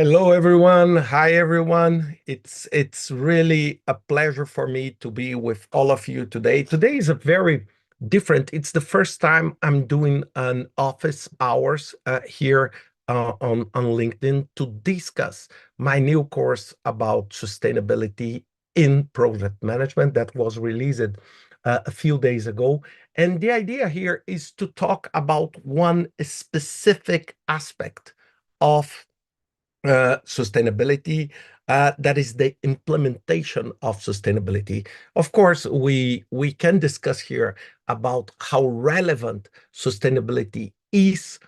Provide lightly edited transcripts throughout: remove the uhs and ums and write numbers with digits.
Hello, everyone. Hi, everyone. It's really a pleasure for me to be with all of you today. Today is a very different. It's the first time I'm doing an office hours here on LinkedIn to discuss my new course about sustainability in project management that was released a few days ago. And the idea here is to talk about one specific aspect of sustainability, that is the implementation of sustainability. Of course, we can discuss here about how relevant sustainability is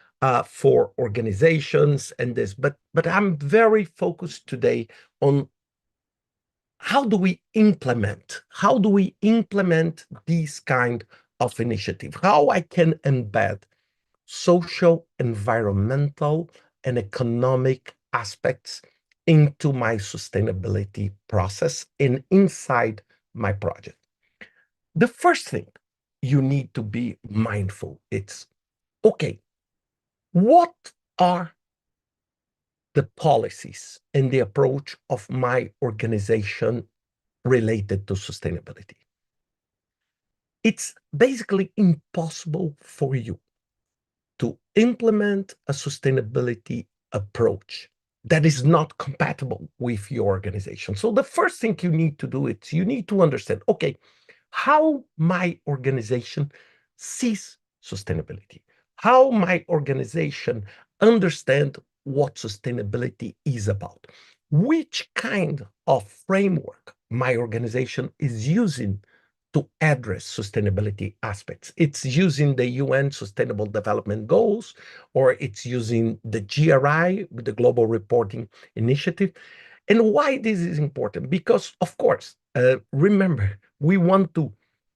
for organizations and this, but I'm very focused today on how do we implement these kind of initiative, how I can embed social, environmental, and economic aspects into my sustainability process and inside my project. The first thing you need to be mindful, it's okay, what are the policies and the approach of my organization related to sustainability? It's basically impossible for you to implement a sustainability approach that is not compatible with your organization. So the first thing you need to do is you need to understand, okay, how my organization sees sustainability, how my organization understand what sustainability is about, which kind of framework my organization is using to address sustainability aspects. It's using the UN Sustainable Development Goals, or it's using the GRI, the Global Reporting Initiative. And why this is important? Because, of course, remember, we want to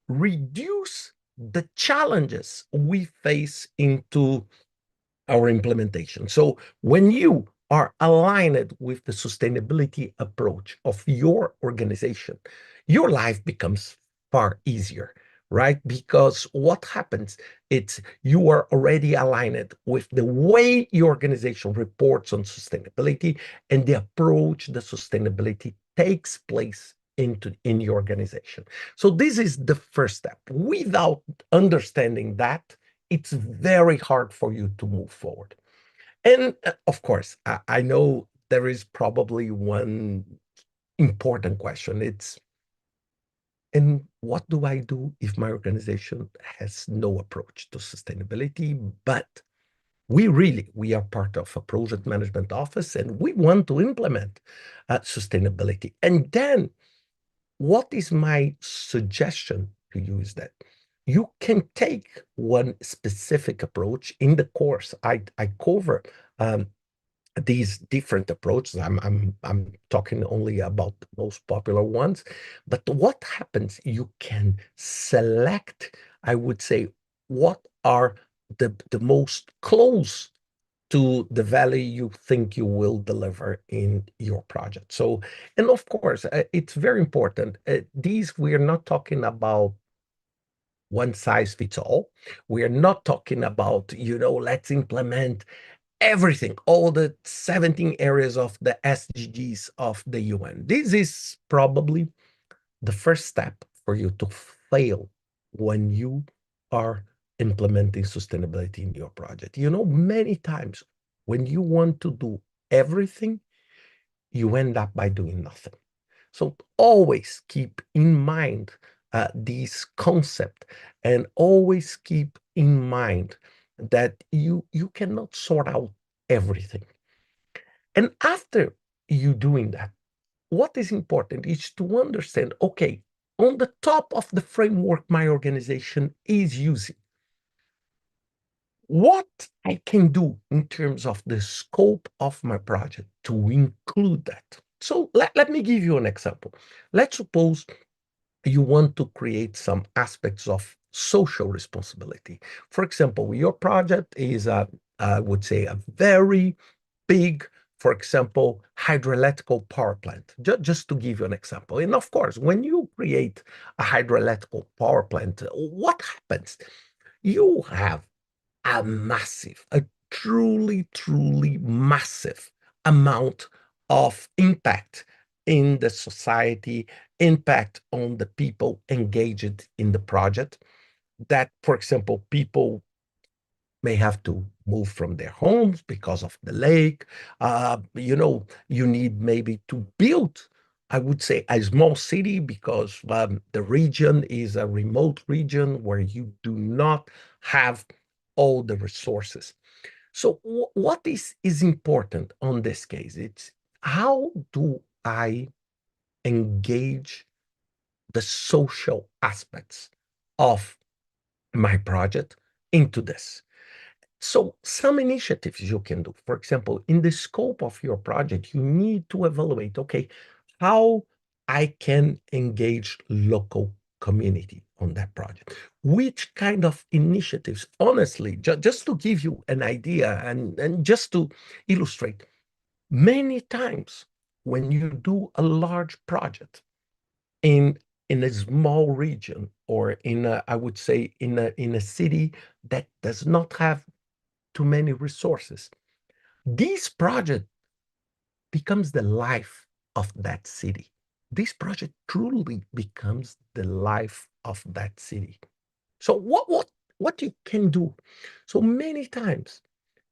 reduce the challenges we face into our implementation. So when you are aligned with the sustainability approach of your organization, your life becomes far easier, right? Because what happens, it's you are already aligned with the way your organization reports on sustainability and the approach the sustainability takes place in your organization. So this is the first step. Without understanding that, it's very hard for you to move forward. And of course, I know there is probably one important question. It's, and what do I do if my organization has no approach to sustainability? But we are part of a project management office and we want to implement sustainability. And then what is my suggestion to you is that you can take one specific approach in the course. I cover um, these different approaches. I'm talking only about the most popular ones. But what happens? You can select, I would say, what are the most close to the value you think you will deliver in your project. So, and of course, it's very important. These, we are not talking about one size fits all. We are not talking about, let's implement everything, all the 17 areas of the SDGs of the UN. This is probably the first step for you to fail when you are implementing sustainability in your project. Many times when you want to do everything, you end up by doing nothing. So always keep in mind this concept, and always keep in mind that you cannot sort out everything. And after you doing that, what is important is to understand, okay, on the top of the framework my organization is using, what I can do in terms of the scope of my project to include that. So let me give you an example. Let's suppose you want to create some aspects of social responsibility. For example, your project is, I would say, a very big, for example, hydroelectrical power plant, just to give you an example. And of course, when you create a hydroelectrical power plant, what happens? You have a truly, truly massive amount of impact in the society, impact on the people engaged in the project. That, for example, people may have to move from their homes because of the lake. You need maybe to build, I would say, a small city because the region is a remote region where you do not have all the resources. So what is important on this case? It's how do I engage the social aspects of my project into this? So some initiatives you can do. For example, in the scope of your project, you need to evaluate, okay, how I can engage local community on that project. Which kind of initiatives, honestly, just to give you an idea and just to illustrate, many times when you do a large project in a small region or I would say in a city that does not have too many resources, this project becomes the life of that city. This project truly becomes the life of that city. So what you can do? So many times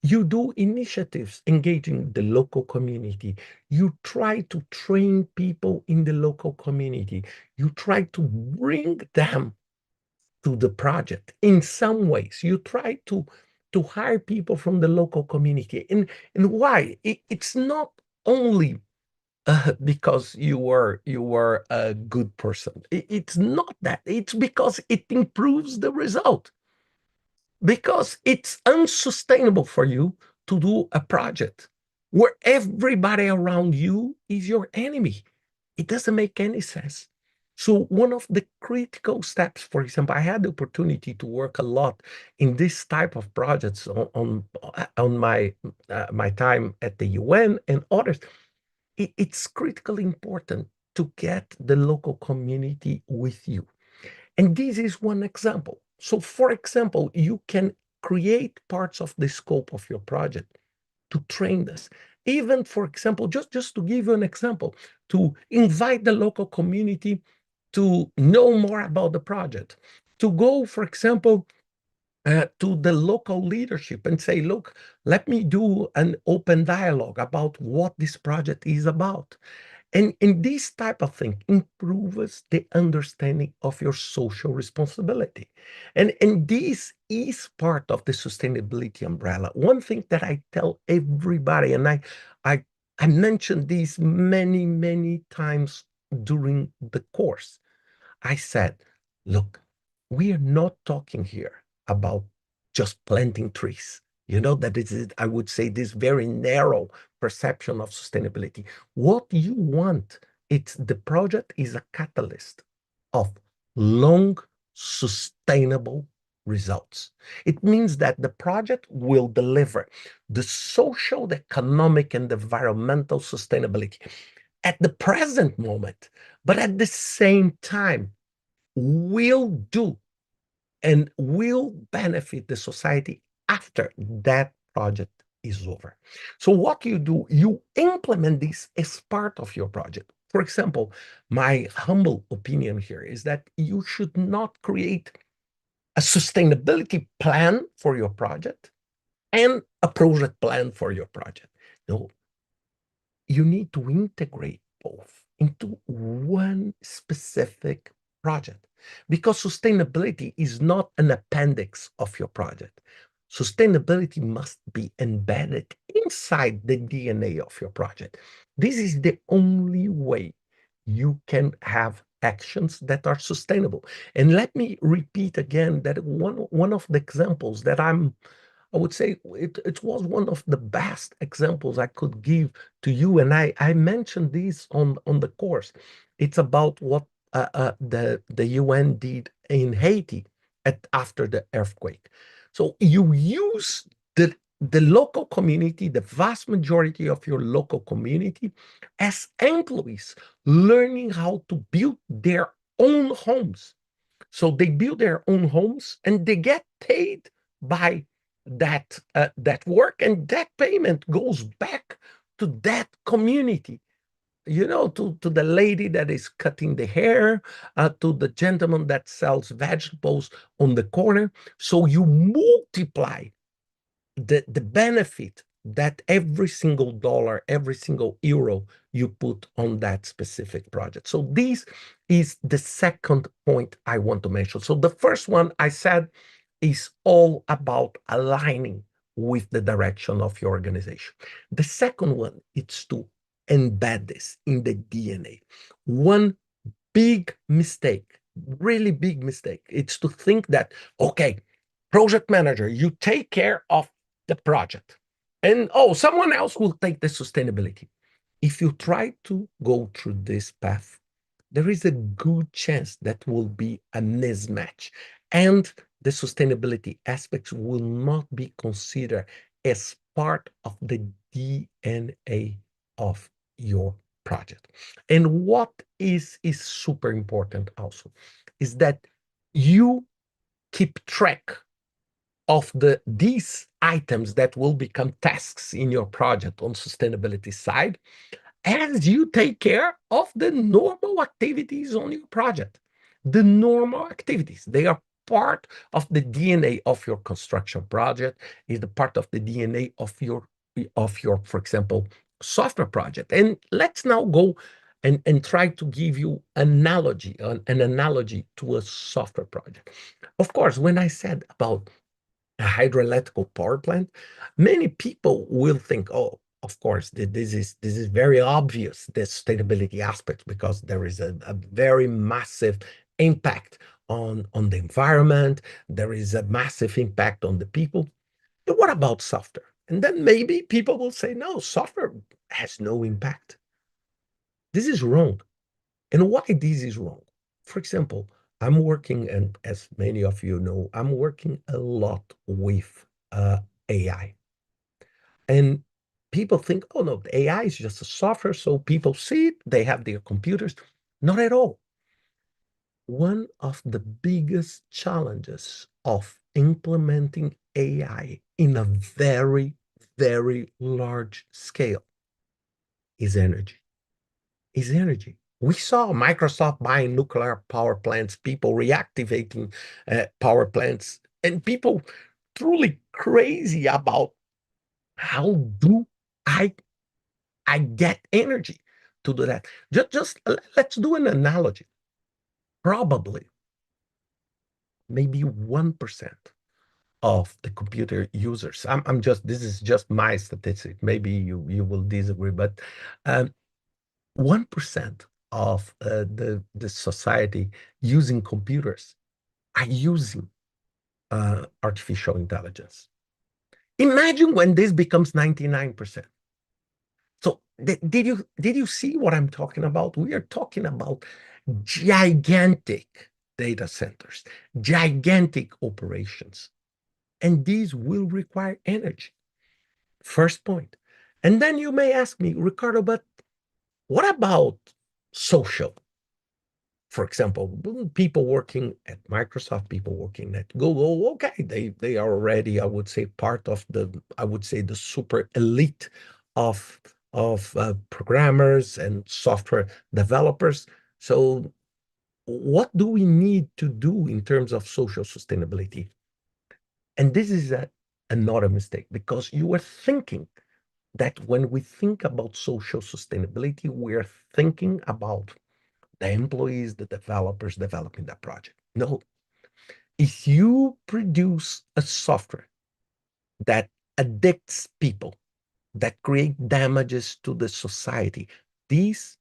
you do initiatives engaging the local community. You try to train people in the local community. You try to bring them to the project in some ways. You try to hire people from the local community. And why? It's not only because you are a good person. It's not that. It's because it improves the result. Because it's unsustainable for you to do a project where everybody around you is your enemy. It doesn't make any sense. So one of the critical steps, for example, I had the opportunity to work a lot in this type of projects on my time at the UN and others. It's critically important to get the local community with you. And this is one example. So, for example, you can create parts of the scope of your project to train this. Even, for example, just to give you an example, to invite the local community to know more about the project, to go, for example, to the local leadership and say, look, let me do an open dialogue about what this project is about. And this type of thing improves the understanding of your social responsibility. And this is part of the sustainability umbrella. One thing that I tell everybody, and I, I mentioned this many, many times during the course. I said, look, we are not talking here about just planting trees. That is, I would say, this very narrow perception of sustainability. What you want, the project is a catalyst of long, sustainable results. It means that the project will deliver the social, the economic, and the environmental sustainability at the present moment, but at the same time will do and will benefit the society after that project is over. So what you do, you implement this as part of your project. For example, my humble opinion here is that you should not create a sustainability plan for your project and a project plan for your project. No, you need to integrate both into one specific project because sustainability is not an appendix of your project. Sustainability must be embedded inside the DNA of your project. This is the only way you can have actions that are sustainable. And let me repeat again that one of the examples that I would say it was one of the best examples I could give to you. And I mentioned this on the course. It's about what the UN did in Haiti after the earthquake. So you use the local community, the vast majority of your local community, as employees, learning how to build their own homes. So they build their own homes and they get paid by that work, and that payment goes back to that community, to the lady that is cutting the hair, to the gentleman that sells vegetables on the corner. So you multiply the benefit that every single dollar, every single euro you put on that specific project. So this is the second point I want to mention. So the first one I said is all about aligning with the direction of your organization. The second one is to embed this in the DNA. One big mistake, really big mistake, it's to think that, okay, project manager, you take care of the project, and someone else will take the sustainability. If you try to go through this path, there is a good chance that will be a mismatch, and the sustainability aspects will not be considered as part of the DNA of your project. And what is super important also is that you keep track of these items that will become tasks in your project on sustainability side, as you take care of the normal activities on your project. The normal activities, they are part of the DNA of your construction project, is the part of the DNA of your, for example, software project. And let's now go and try to give you an analogy to a software project. Of course, when I said about a hydroelectrical power plant, many people will think, oh, of course, this is very obvious, the sustainability aspect, because there is a very massive impact on the environment. There is a massive impact on the people. But what about software? And then maybe people will say, no, software has no impact. This is wrong. And why this is wrong? For example, I'm working, and as many of you know, I'm working a lot with AI. And people think, oh no, the AI is just a software, so people see it, they have their computers. Not at all. One of the biggest challenges of implementing AI in a very, very large scale is energy. Is energy. We saw Microsoft buying nuclear power plants, people reactivating power plants, and people truly crazy about how do I I get energy to do that. Just let's do an analogy. Probably maybe 1% of the computer users. I'm just this is just my statistic. Maybe you will disagree, but 1% of the society using computers are using artificial intelligence. Imagine when this becomes 99%. So did you see what I'm talking about? We are talking about gigantic data centers, gigantic operations, and these will require energy. First point. And then you may ask me, Ricardo, but what about social? For example, people working at Microsoft, people working at Google, okay, they are already, I would say, part of the super elite of programmers and software developers. So what do we need to do in terms of social sustainability? And this is another mistake, because you are thinking that when we think about social sustainability, we're thinking about the employees, the developers developing that project. No, if you produce a software that addicts people, that create damages to the society, this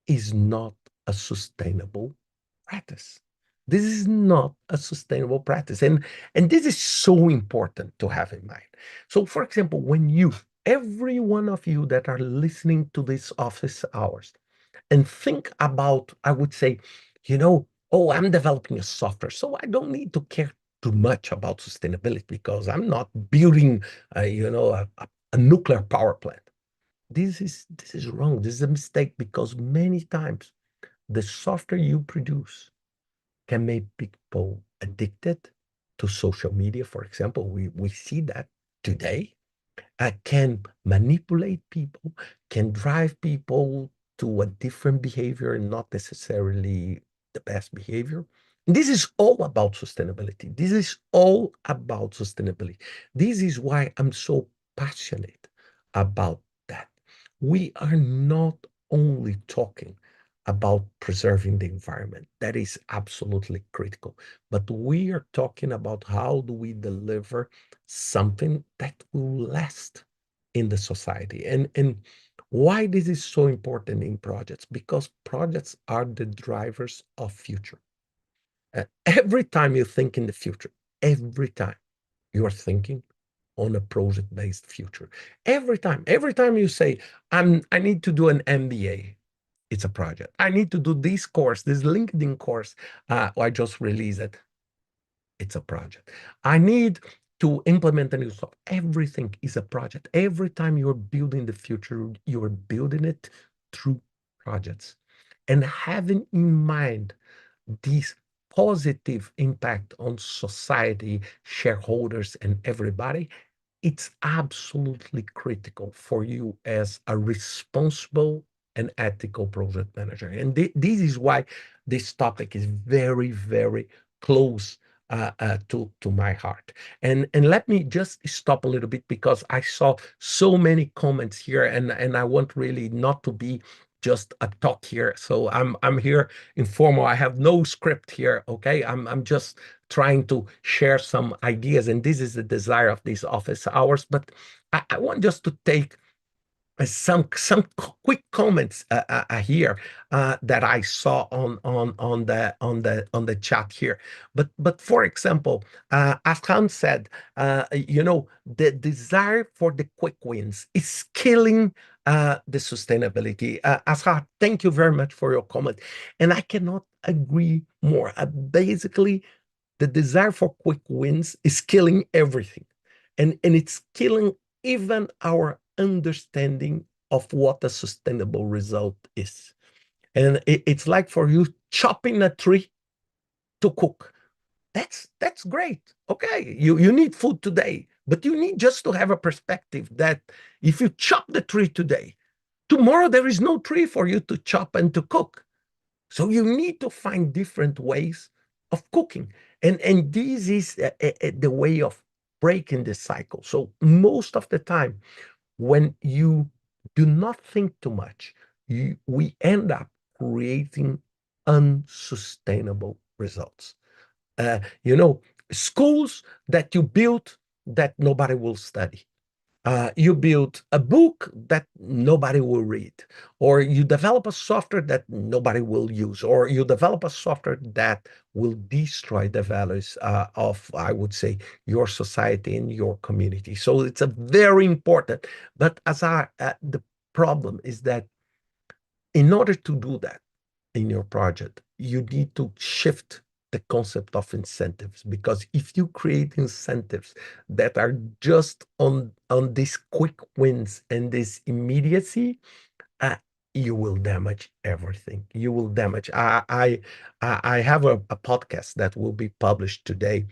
is not a sustainable practice. This is not a sustainable practice. And this is so important to have in mind. So, for example, every one of you that are listening to this office hours, and think about, I would say, oh, I'm developing a software, so I don't need to care too much about sustainability because I'm not building, a nuclear power plant. This is wrong. This is a mistake, because many times the software you produce can make people addicted to social media. For example, we see that today. can manipulate people, can drive people to a different behavior and not necessarily the best behavior. This is all about sustainability. This is all about sustainability. This is why I'm so passionate about that. We are not only talking about preserving the environment. That is absolutely critical. But we are talking about how do we deliver something that will last in the society. And why this is so important in projects? Because projects are the drivers of future. Every time you think in the future, every time you are thinking on a project-based future. Every time you say, I need to do an MBA, it's a project. I need to do this course, this LinkedIn course. I just released it. It's a project. I need to implement a new software. Everything is a project. Every time you're building the future, you're building it through projects. And having in mind this positive impact on society, shareholders, and everybody, it's absolutely critical for you as a responsible and ethical project manager. And this is why this topic is very, very close to my heart. And let me just stop a little bit because I saw so many comments here, and I want really not to be just a talk here. So I'm here informal. I have no script here. Okay, I'm just trying to share some ideas, and this is the desire of these office hours. But I want just to take some quick comments here that I saw on the chat here. But for example, as Khan said, the desire for the quick wins is killing the sustainability. Ashar, thank you very much for your comment, and I cannot agree more. Basically, the desire for quick wins is killing everything, and it's killing even our understanding of what a sustainable result is. And it's like for you chopping a tree to cook. That's great. Okay, you need food today, but you need just to have a perspective that if you chop the tree today, tomorrow there is no tree for you to chop and to cook. So you need to find different ways of cooking. And this is the way of breaking the cycle. So most of the time, when you do not think too much, we end up creating unsustainable results. Uh, you know, schools that you build that nobody will study. You build a book that nobody will read, or you develop a software that nobody will use, or you develop a software that will destroy the values of, I would say, your society and your community. So it's a very important. But the problem is that in order to do that in your project, you need to shift the concept of incentives, because if you create incentives that are just on these quick wins and this immediacy, uh, you will damage everything. You will damage. I have a podcast that will be published today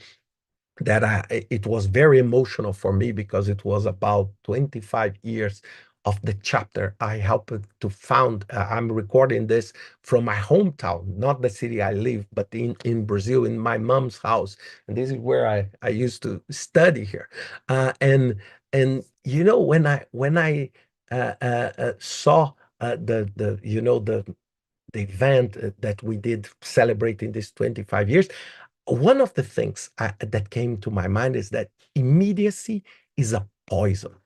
that it was very emotional for me because it was about 25 years of the chapter I helped to found. I'm recording this from my hometown, not the city I live, but in Brazil, in my mom's house. And this is where I used to study here. And when I saw the event that we did celebrating this 25 years, one of the things that came to my mind is that immediacy is a poison,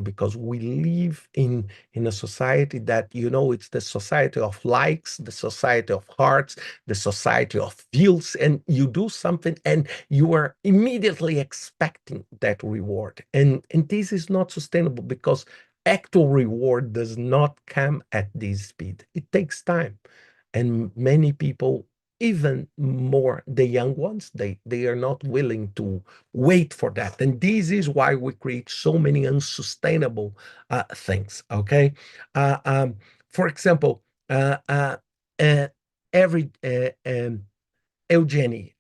because we live in a society that, it's the society of likes, the society of hearts, the society of views, and you do something and you are immediately expecting that reward. And this is not sustainable because actual reward does not come at this speed. It takes time. And many people, even more the young ones, they are not willing to wait for that, and this is why we create so many unsustainable things. Okay, uh, for example, uh, uh, every Eugenie,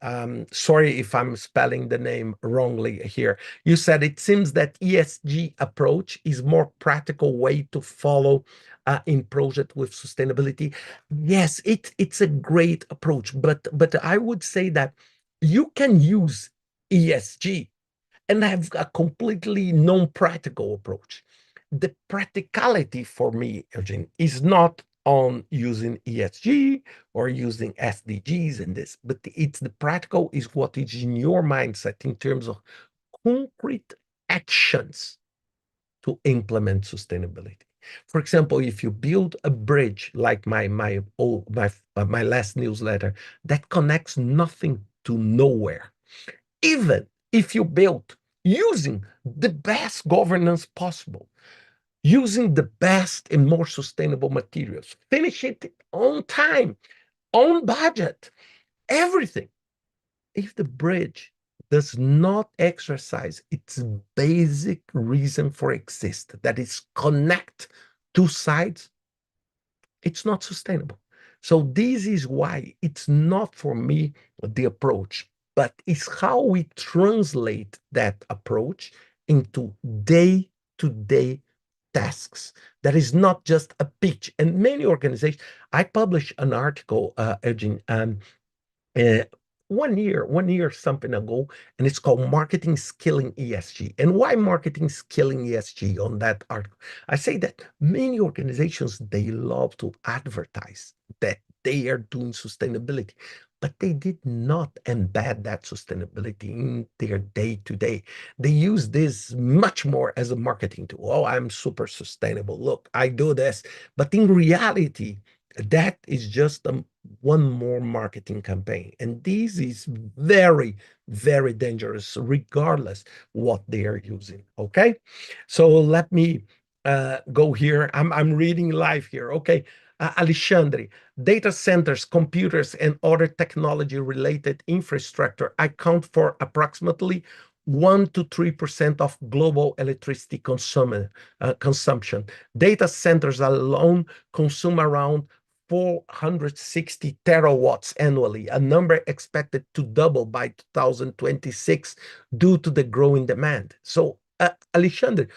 sorry if I'm spelling the name wrongly here. You said it seems that ESG approach is more practical way to follow in project with sustainability. Yes, it's a great approach, but I would say that you can use ESG and have a completely non-practical approach. The practicality for me, Eugene, is not on using ESG or using SDGs and this, but it's the practical is what is in your mindset in terms of concrete actions to implement sustainability. For example, if you build a bridge like my last newsletter that connects nothing to nowhere, even if you build using the best governance possible, using the best and more sustainable materials, finish it on time, on budget, everything. If the bridge does not exercise its basic reason for exist, that is connect two sides, it's not sustainable. So this is why it's not for me the approach, but it's how we translate that approach into day-to-day tasks. That is not just a pitch. And many organizations, I published an article, Eugene, uh, 1 year something ago, and it's called Marketing Skilling ESG. And why Marketing Skilling ESG on that article? I say that many organizations, they love to advertise that they are doing sustainability, but they did not embed that sustainability in their day to day. They use this much more as a marketing tool. Oh, I'm super sustainable. Look, I do this. But in reality, that is just one more marketing campaign. And this is very, very dangerous, regardless what they are using. Okay. So let me go here. I'm reading live here. Okay. Alexandre, data centers, computers, and other technology related infrastructure account for approximately 1 to 3% of global electricity consumption. Data centers alone consume around 460 terawatts annually, a number expected to double by 2026 due to the growing demand. So, Alexander,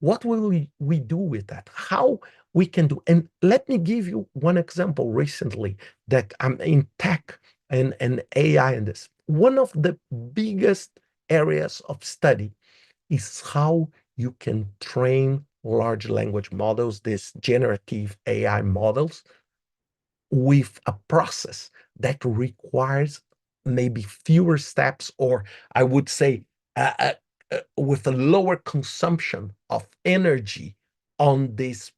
what will we do with that? How we can do? And let me give you one example recently that I'm in tech and AI in this. One of the biggest areas of study is how you can train large language models, these generative AI models, with a process that requires maybe fewer steps, or I would say with a lower consumption of energy on these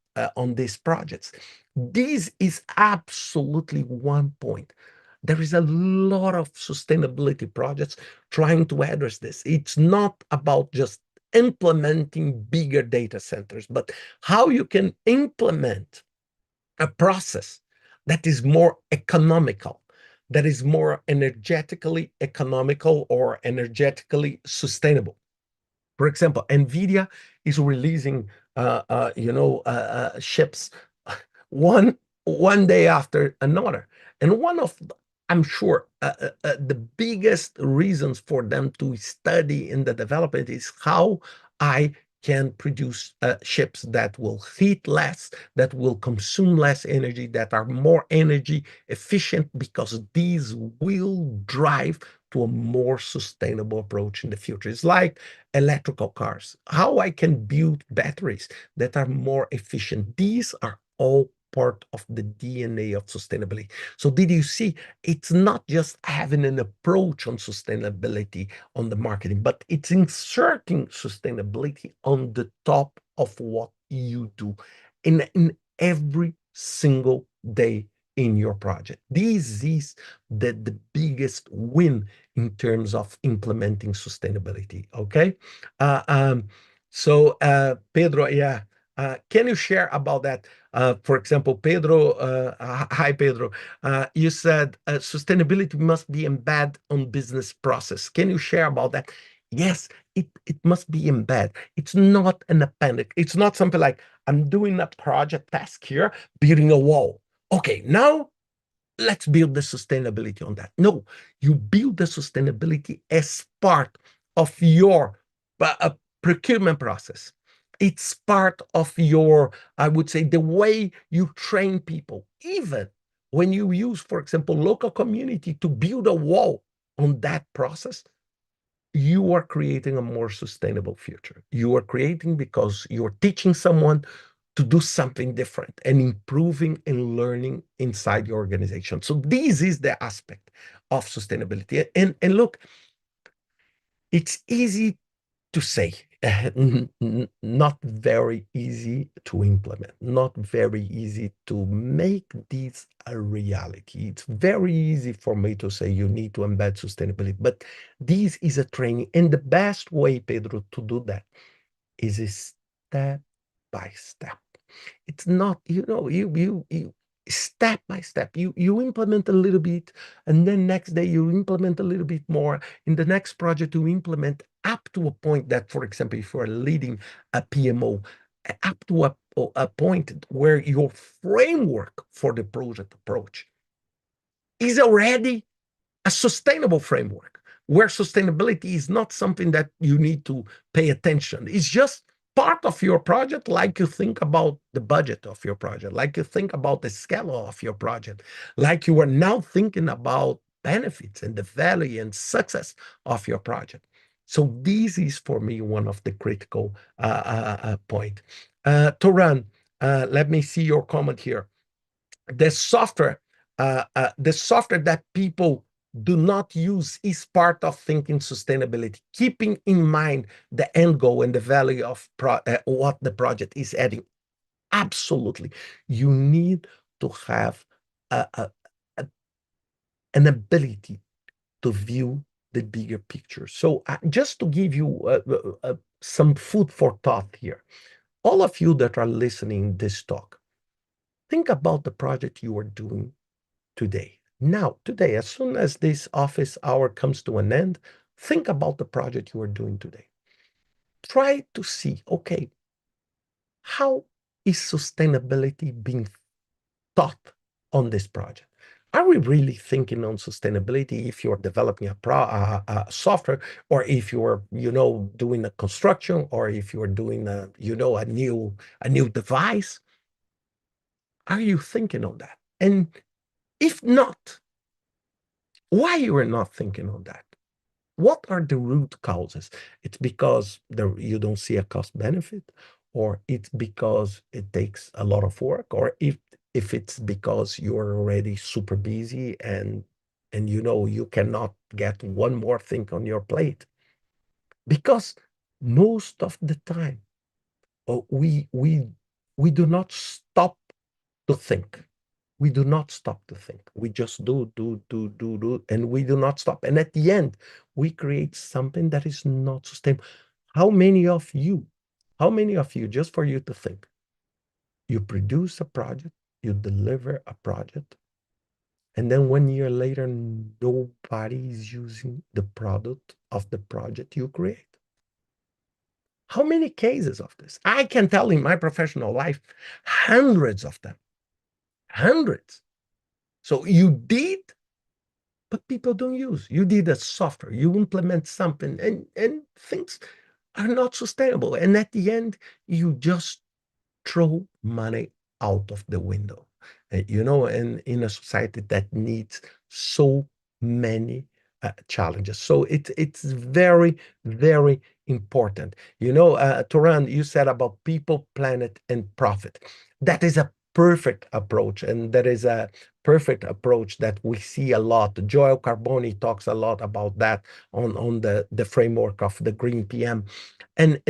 projects. This is absolutely one point. There is a lot of sustainability projects trying to address this. It's not about just implementing bigger data centers, but how you can implement a process that is more economical, that is more energetically economical or energetically sustainable. For example, NVIDIA is releasing, chips one one day after another, and one of I'm sure the biggest reasons for them to study in the development is how I can produce chips that will heat less, that will consume less energy, that are more energy efficient, because these will drive to a more sustainable approach in the future. It's like electrical cars, how I can build batteries that are more efficient. These are all part of the DNA of sustainability. So did you see, it's not just having an approach on sustainability on the marketing, but it's inserting sustainability on the top of what you do in every single day in your project. This is the biggest win in terms of implementing sustainability. Okay. Uh, um, Pedro, yeah. Can you share about that? For example, Pedro, hi Pedro, you said sustainability must be embedded on business process. Can you share about that? Yes, it must be embedded. It's not an appendix. It's not something like I'm doing a project task here, building a wall. Okay, now let's build the sustainability on that. No, you build the sustainability as part of your procurement process. It's part of your, I would say, the way you train people. Even when you use, for example, local community to build a wall on that process, you are creating a more sustainable future. You are creating because you're teaching someone to do something different and improving and learning inside your organization. So this is the aspect of sustainability. And look, it's easy to say, not very easy to implement, not very easy to make this a reality. It's very easy for me to say you need to embed sustainability, but this is a training. And the best way, Pedro, to do that is a step by step. It's not, you step by step. You implement a little bit, and then next day you implement a little bit more. In the next project, you implement up to a point that, for example, if you're leading a PMO, up to a point where your framework for the project approach is already a sustainable framework where sustainability is not something that you need to pay attention. It's just part of your project, like you think about the budget of your project, like you think about the scale of your project, like you are now thinking about benefits and the value and success of your project. So this is for me one of the critical point. Turan, let me see your comment here. The software that people do not use is part of thinking sustainability, keeping in mind the end goal and the value of what the project is adding. Absolutely. You need to have a, a, an ability to view the bigger picture. So just to give you some food for thought here, all of you that are listening this talk, think about the project you are doing today. Now, today, as soon as this office hour comes to an end, think about the project you are doing today. Try to see, okay, how is sustainability being taught on this project? Are we really thinking on sustainability if you're developing a software, or if you're, doing a construction, or if you're doing a new device? Are you thinking on that? And if not, why you are not thinking on that? What are the root causes? It's because you don't see a cost benefit, or it's because it takes a lot of work, or if it's because you're already super busy and you cannot get one more thing on your plate. Because most of the time, we do not stop to think. We do not stop to think. We just do, and we do not stop. And at the end, we create something that is not sustainable. How many of you, just for you to think, you produce a project, you deliver a project, and then 1 year later, nobody is using the product of the project you create? How many cases of this? I can tell in my professional life, hundreds of them, hundreds. So you did, but people don't use. You did a software, you implement something, and things are not sustainable. And at the end, you just throw money out of the window. And in a society that needs so many challenges. So it's very, very important. Turan, you said about people, planet, and profit. That is a perfect approach, and that is a perfect approach that we see a lot. Joel Carboni talks a lot about that on the framework of the Green PM. And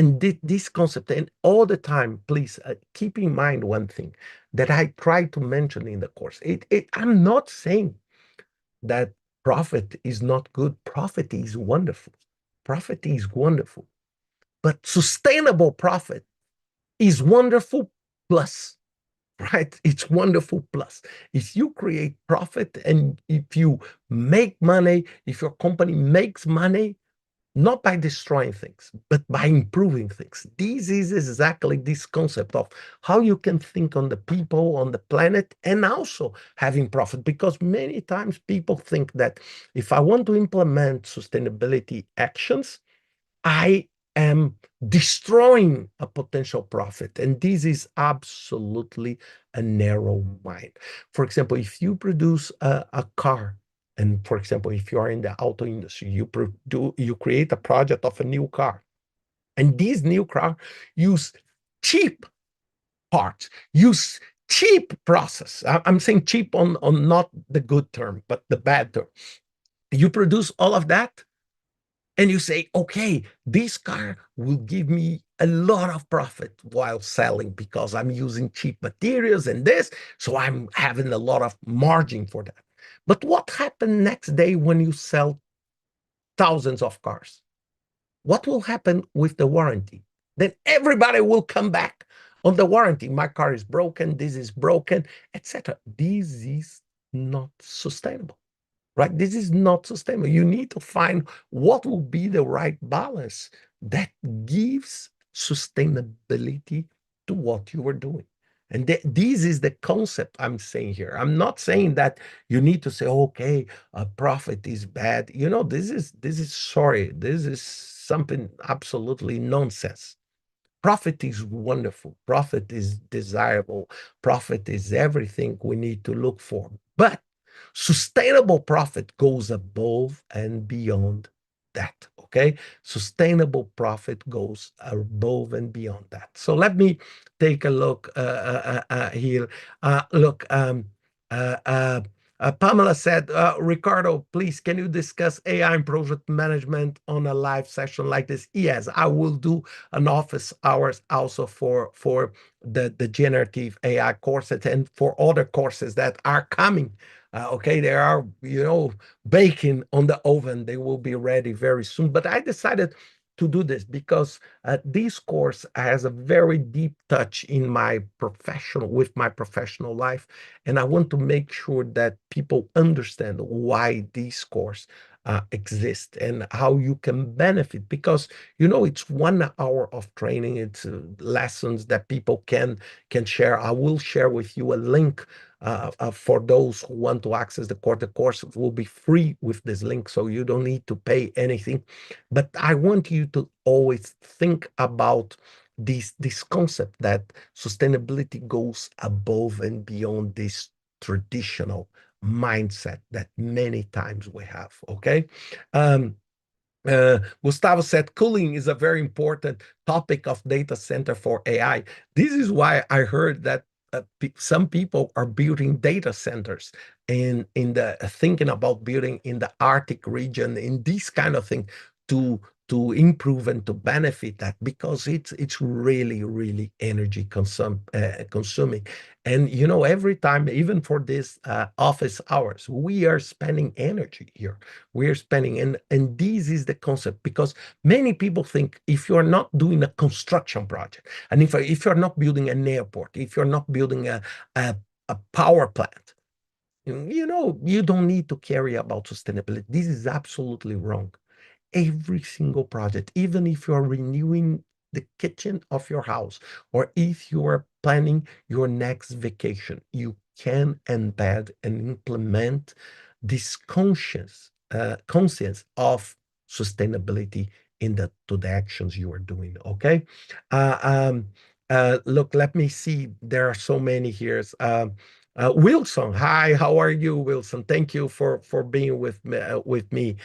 this concept, and all the time, please keep in mind one thing that I try to mention in the course. I'm not saying that profit is not good. Profit is wonderful. Profit is wonderful. But sustainable profit is wonderful plus, right? It's wonderful plus. If you create profit and if you make money, if your company makes money, not by destroying things, but by improving things. This is exactly this concept of how you can think on the people, on the planet, and also having profit. Because many times people think that if I want to implement sustainability actions, I am destroying a potential profit. And this is absolutely a narrow mind. For example, if you produce a car, and for example, if you are in the auto industry, you create a project of a new car, and this new car use cheap parts, use cheap process. I'm saying cheap on not the good term, but the bad term. You produce all of that, and you say, okay, this car will give me a lot of profit while selling because I'm using cheap materials and this, so I'm having a lot of margin for that. But what happened next day when you sell thousands of cars? What will happen with the warranty? Then everybody will come back on the warranty. My car is broken, this is broken, etc. This is not sustainable, right? This is not sustainable. You need to find what will be the right balance that gives sustainability to what you are doing. And this is the concept I'm saying here. I'm not saying that you need to say, okay, a profit is bad. This is sorry. This is something absolutely nonsense. Profit is wonderful. Profit is desirable. Profit is everything we need to look for. But sustainable profit goes above and beyond that. Okay. Sustainable profit goes above and beyond that. So let me take a look here. Look, uh, uh, Pamela said, Ricardo, please, can you discuss AI and project management on a live session like this? Yes, I will do an office hours also for the generative AI courses and for other courses that are coming. Okay, they are, baking on the oven. They will be ready very soon. But I decided to do this because this course has a very deep touch in with my professional life, and I want to make sure that people understand why this course exists and how you can benefit. Because it's 1 hour of training. It's lessons that people can share. I will share with you a link for those who want to access the course. The course will be free with this link, so you don't need to pay anything. But I want you to always think about this concept that sustainability goes above and beyond this traditional mindset that many times we have. Okay. Um, Gustavo said cooling is a very important topic of data center for AI. This is why I heard that some people are building data centers and in the thinking about building in the Arctic region, in this kind of thing, to improve and to benefit that, because it's really really energy consuming. And every time, even for this office hours, we are spending energy here. We are spending, and this is the concept, because many people think if you're not doing a construction project, and if you're not building an airport, if you're not building a power plant, you don't need to care about sustainability. This is absolutely wrong. Every single project, even if you're renewing the kitchen of your house, or if you are planning your next vacation, you can embed and implement this conscience of sustainability to the actions you are doing. Okay. uh, um, Look, let me see, there are so many here. Wilson, hi, how are you, Wilson? Thank you for being with me.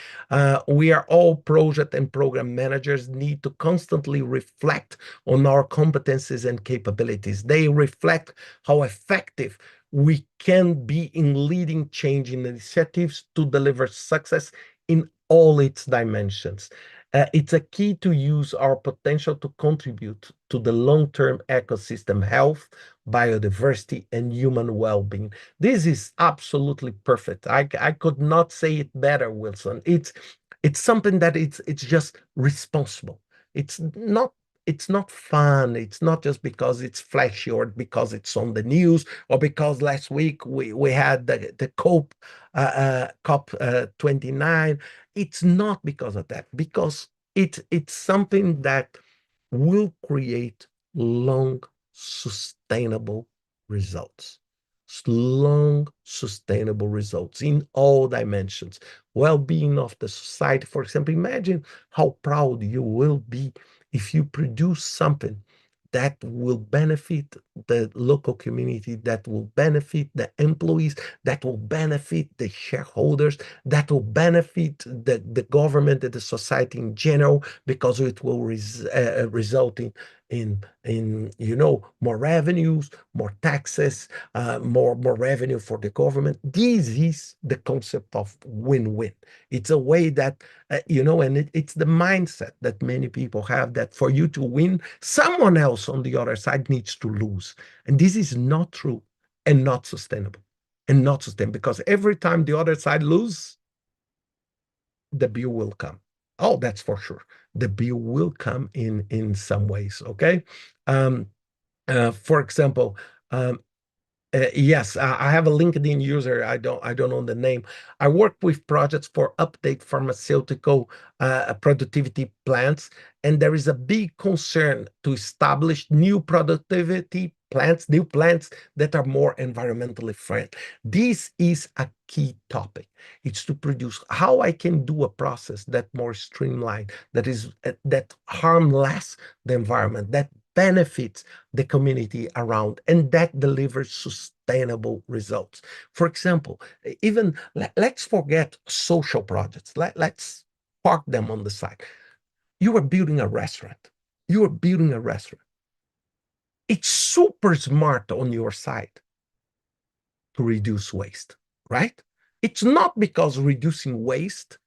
We are all project and program managers, need to constantly reflect on our competencies and capabilities. They reflect how effective we can be in leading change initiatives to deliver success in all its dimensions. It's a key to use our potential to contribute to the long-term ecosystem health, biodiversity, and human well-being. This is absolutely perfect. I could not say it better, Wilson. It's something that it's just responsible. It's not fun. It's not just because it's flashy, or because it's on the news, or because last week we had the COP 29. It's not because of that, because it's something that will create long, sustainable results. Long, sustainable results in all dimensions. Well-being of the society, for example, imagine how proud you will be if you produce something that will benefit the local community, that will benefit the employees, that will benefit the shareholders, that will benefit the government and the society in general, because it will result in more revenues, more taxes, more revenue for the government. This is the concept of win-win. It's a way that and it's the mindset that many people have, that for you to win, someone else on the other side needs to lose. And this is not true and not sustainable. And not sustainable, because every time the other side loses, the bill will come. Oh, that's for sure. The bill will come in some ways. Okay. Um, for example, um, yes, I have a LinkedIn user. I don't know the name. I work with projects for update pharmaceutical productivity plants, and there is a big concern to establish new productivity plants, new plants that are more environmentally friendly. This is a key topic. It's to produce how I can do a process that more streamlined, that harm less the environment, that benefits the community around, and that delivers sustainable results. For example, even let's forget social projects. Let's park them on the side. You are building a restaurant. You are building a restaurant. It's super smart on your side to reduce waste, right? It's not because reducing waste,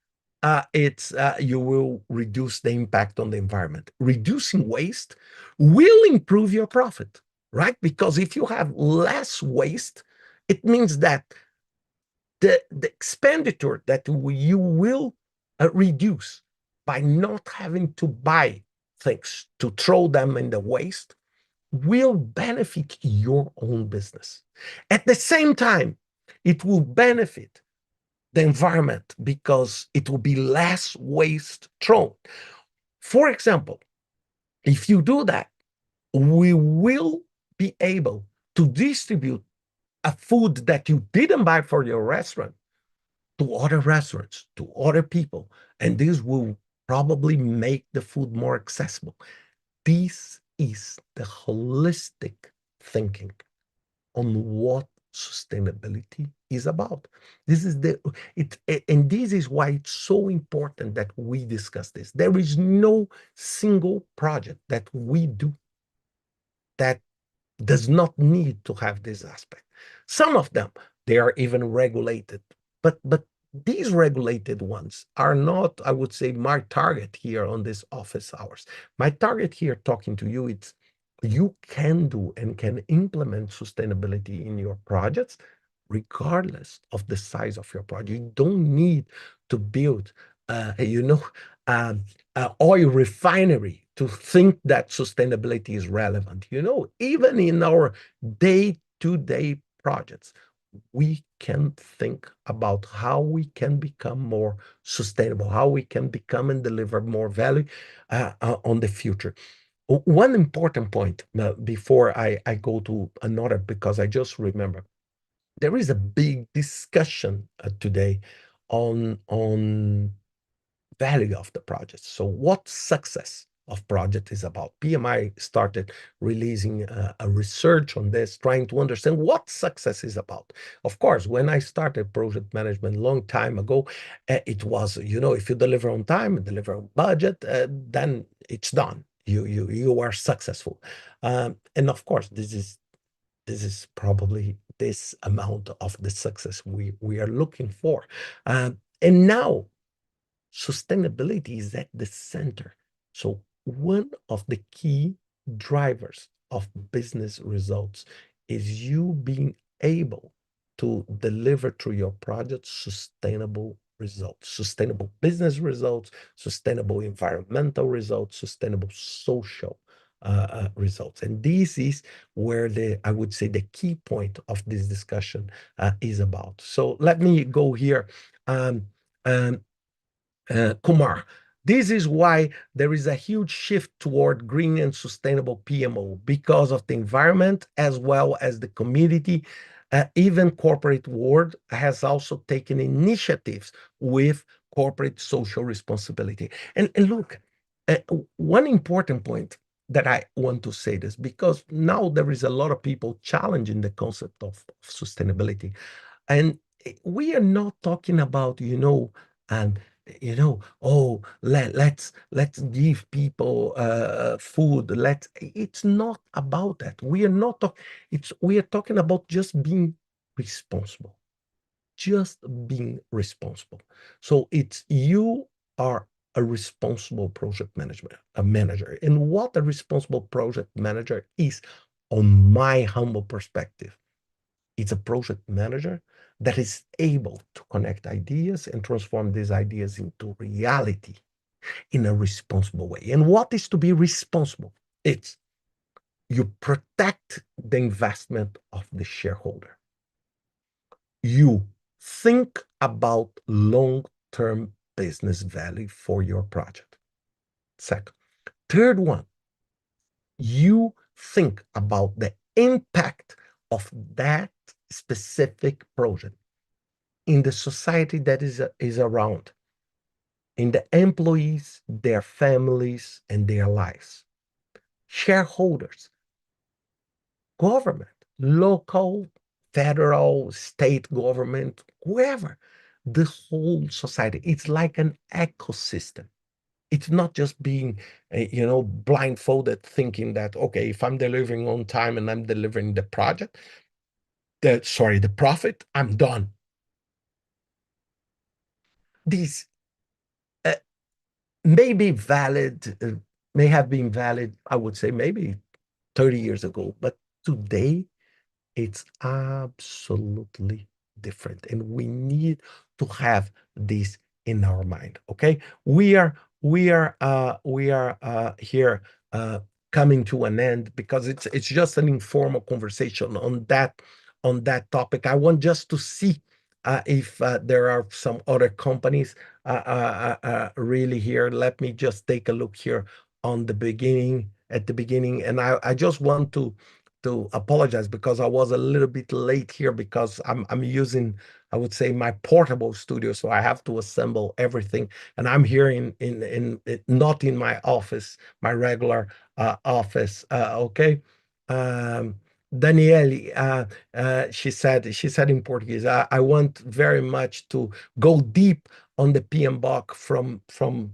it's you will reduce the impact on the environment. Reducing waste will improve your profit, right? Because if you have less waste, it means that the expenditure that you will reduce by not having to buy things to throw them in the waste will benefit your own business. At the same time, it will benefit the environment because it will be less waste thrown. For example, if you do that, we will be able to distribute a food that you didn't buy for your restaurant to other restaurants, to other people, and this will probably make the food more accessible. This is the holistic thinking on what sustainability is about. This is the it and this is why it's so important that we discuss this. There is no single project that we do that does not need to have this aspect. Some of them, they are even regulated, but these regulated ones are not, I would say, my target here on this office hours. My target here talking to you, it's you can do and can implement sustainability in your projects regardless of the size of your project. You don't need to build, um, oil refinery to think that sustainability is relevant. Even in our day-to-day projects, we can think about how we can become more sustainable, how we can become and deliver more value on the future. One important point before I go to another, because I just remember there is a big discussion today on value of the project. So what success of project is about. PMI started releasing a research on this, trying to understand what success is about. Of course, when I started project management a long time ago, it was, if you deliver on time, deliver on budget, then it's done. You are successful. And of course, this is probably this amount of the success we are looking for. And now sustainability is at the center. So one of the key drivers of business results is you being able to deliver through your project sustainable results, sustainable business results, sustainable environmental results, sustainable social results. And this is where I would say the key point of this discussion is about. So let me go here. Um, Kumar, This is why there is a huge shift toward green and sustainable PMO because of the environment as well as the community. Even corporate world has also taken initiatives with corporate social responsibility. And look, uh, one important point that I want to say this because now there is a lot of people challenging the concept of sustainability. And we are not talking about, and oh, let's give people food. It's not about that. We are not talking, we are talking about just being responsible, just being responsible. So it's you are a responsible project management, a manager. And what a responsible project manager is, on my humble perspective, it's a project manager that is able to connect ideas and transform these ideas into reality in a responsible way. And what is to be responsible? It's you protect the investment of the shareholder. You think about long-term business value for your project. Second. Third one, you think about the impact of that specific project in the society that is around, in the employees, their families, and their lives. Shareholders, government, local, federal, state government, whoever, the whole society. It's like an ecosystem. It's not just being, blindfolded, thinking that, okay, if I'm delivering on time and I'm delivering the project, the profit, I'm done. These uh, may be valid, may have been valid, I would say maybe 30 years ago, but today it's absolutely different. And we need to have this in our mind. Okay. We are here coming to an end because it's just an informal conversation on that topic. I want just to see if there are some other companies really here. Let me just take a look here on the beginning, at the beginning, and I just want to apologize because I was a little bit late here because I'm using, I would say, my portable studio, so I have to assemble everything, and I'm here not in my office, my regular office. Okay. Um, Daniele, she said in Portuguese, I want very much to go deep on the PMBOK from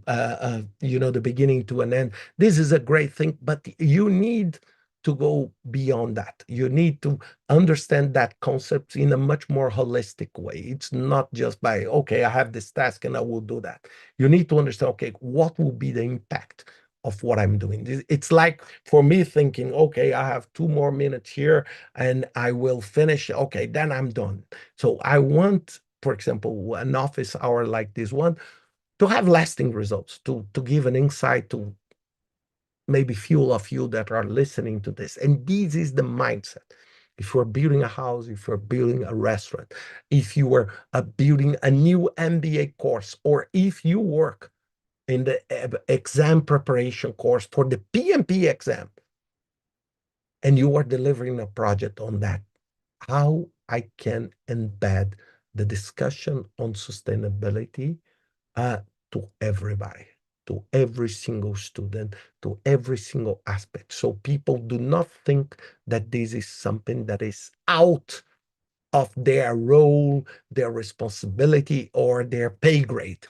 the beginning to an end. This is a great thing, but you need to go beyond that. You need to understand that concept in a much more holistic way. It's not just by, okay, I have this task and I will do that. You need to understand, okay, what will be the impact of what I'm doing? It's like for me thinking, okay, I have 2 more minutes here and I will finish. Okay, then I'm done. So I want, for example, an office hour like this one to have lasting results, to give an insight to maybe few of you that are listening to this. And this is the mindset. If you're building a house, if you're building a restaurant, if you are building a new MBA course, or if you work in the exam preparation course for the PMP exam, and you are delivering a project on that, how I can embed the discussion on sustainability uh, to everybody, to every single student, to every single aspect. So people do not think that this is something that is out of their role, their responsibility, or their pay grade,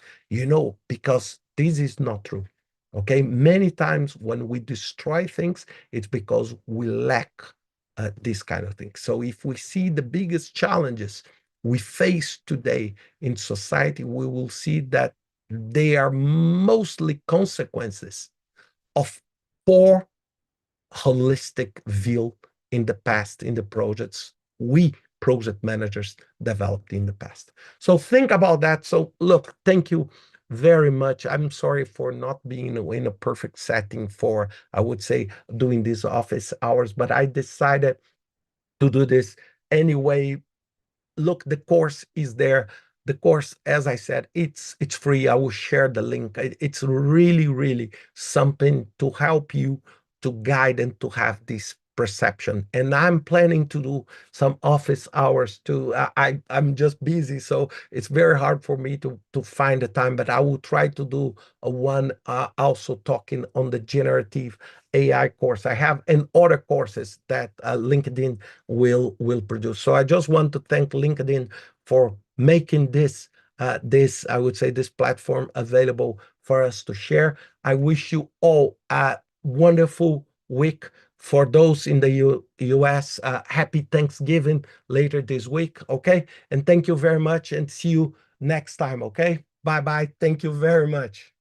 because this is not true. Okay. Many times when we destroy things, it's because we lack this kind of thing. So if we see the biggest challenges we face today in society, we will see that they are mostly consequences of poor holistic view in the past, in the projects we project managers developed in the past. So think about that. So look, thank you very much. I'm sorry for not being in a perfect setting for, I would say, doing these office hours, but I decided to do this anyway. Look, the course is there. the course, as I said, it's free. I will share the link. It's really, really something to help you to guide and to have this perception. And I'm planning to do some office hours too. I'm just busy, so it's very hard for me to find the time. But I will try to do a one also talking on the generative AI course I have and other courses that LinkedIn will produce. So I just want to thank LinkedIn for making this I would say this platform available for us to share. I wish you all a wonderful week. For those in the US, happy Thanksgiving later this week. Okay, and thank you very much, and see you next time. Okay, bye bye. Thank you very much.